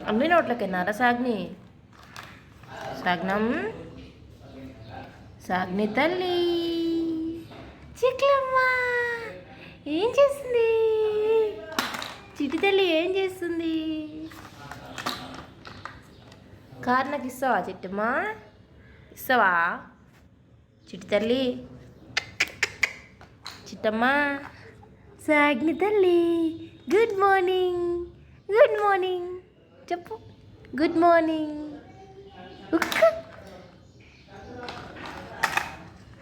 అమ్మి నోట్లోకెన్నారా సాగ్ని? సాగ్నం సాగ్ని తల్లి చిక్లమ్మ ఏం చేస్తుంది? చిట్టి తల్లి ఏం చేస్తుంది? కారు నాకు ఇస్తావా చిట్టమ్మా? ఇస్తావా చిట్టి తల్లి? చిట్టమ్మా సాగ్ని తల్లి గుడ్ మార్నింగ్. గుడ్ మార్నింగ్ చెప్పు. Good morning.